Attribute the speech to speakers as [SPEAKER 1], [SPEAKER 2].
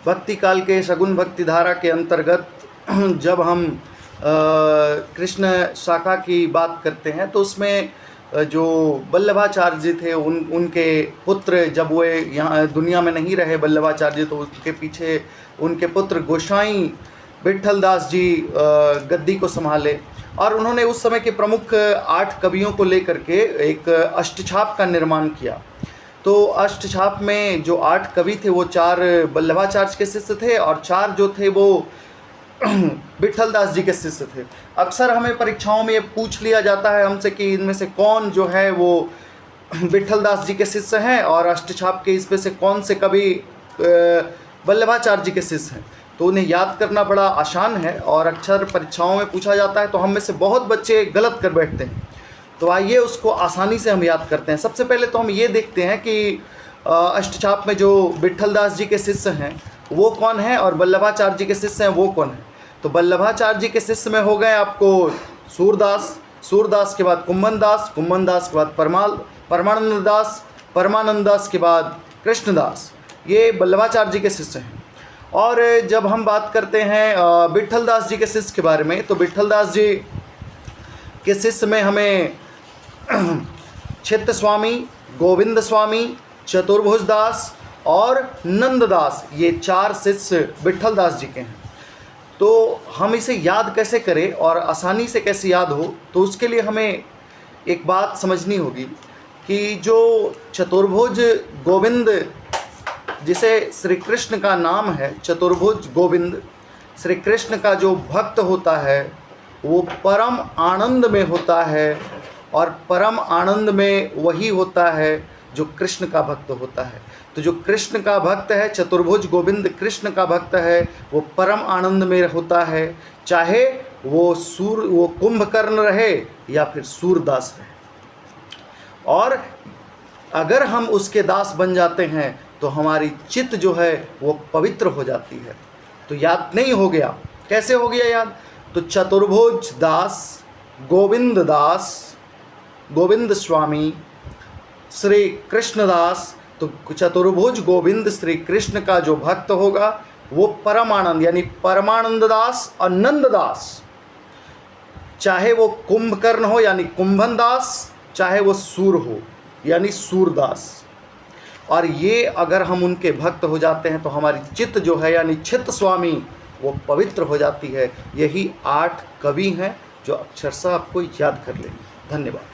[SPEAKER 1] भक्ति काल के सगुण भक्ति धारा के अंतर्गत जब हम कृष्ण शाखा की बात करते हैं तो उसमें जो वल्लभाचार्य जी थे उनके पुत्र जब वो यहाँ दुनिया में नहीं रहे वल्लभाचार्य जी, तो उसके पीछे उनके पुत्र गोसाई विट्ठल दास जी गद्दी को संभाले और उन्होंने उस समय के प्रमुख 8 कवियों को लेकर के एक अष्टछाप का निर्माण किया। तो अष्टछाप में जो 8 कवि थे वो 4 वल्लभाचार्य के शिष्य थे और 4 जो थे वो विट्ठल दास जी के शिष्य थे। अक्सर हमें परीक्षाओं में ये पूछ लिया जाता है हमसे कि इनमें से कौन जो है वो विट्ठल दास जी के शिष्य हैं और अष्टछाप के इसमें से कौन से कवि वल्लभाचार्य जी के शिष्य हैं। तो उन्हें याद करना बड़ा आसान है और अक्सर परीक्षाओं में पूछा जाता है तो हम में से बहुत बच्चे गलत कर बैठते हैं। तो आइए उसको आसानी से हम याद करते हैं। सबसे पहले तो हम ये देखते हैं कि अष्टछाप में जो विट्ठल दास जी के शिष्य हैं वो कौन है और वल्लभाचार्य जी के शिष्य हैं वो कौन है। तो वल्लभाचार्य जी के शिष्य में हो गए आपको सूरदास, सूरदास के बाद कुम्भन दास, कुम्भन दास के बाद परमानंद दास, परमानंद दास के बाद कृष्णदास, ये वल्लभाचार्य जी के शिष्य हैं। और जब हम बात करते हैं विट्ठल दास जी के शिष्य के बारे में तो विट्ठल दास जी के शिष्य में हमें चित्त स्वामी, गोविंद स्वामी, चतुर्भुज दास और नंददास, ये 4 शिष्य विट्ठल दास जी के हैं। तो हम इसे याद कैसे करें और आसानी से कैसे याद हो, तो उसके लिए हमें एक बात समझनी होगी कि जो चतुर्भुज गोविंद, जिसे श्री कृष्ण का नाम है चतुर्भुज गोविंद, श्री कृष्ण का जो भक्त होता है वो परम आनंद में होता है और परम आनंद में वही होता है जो कृष्ण का भक्त होता है। तो जो कृष्ण का भक्त है, चतुर्भुज गोविंद कृष्ण का भक्त है, वो परम आनंद में होता है, चाहे वो कुंभकर्ण रहे या फिर सूरदास रहे। और अगर हम उसके दास बन जाते हैं तो हमारी चित्त जो है वो पवित्र हो जाती है। तो याद नहीं हो गया, कैसे हो गया याद? तो चतुर्भुज दास, गोविंद दास, गोविंद स्वामी, श्री कृष्णदास। तो चतुर्भुज गोविंद श्री कृष्ण का जो भक्त होगा वो परमानंद यानी परमानंद दास और नंददास, चाहे वो कुंभकर्ण हो यानी कुंभन दास, चाहे वो सूर हो यानी सूरदास। और ये अगर हम उनके भक्त हो जाते हैं तो हमारी चित्त जो है यानी चित्त स्वामी वो पवित्र हो जाती है। यही 8 कवि हैं जो अक्षरशः आपको याद कर लेंगे। धन्यवाद।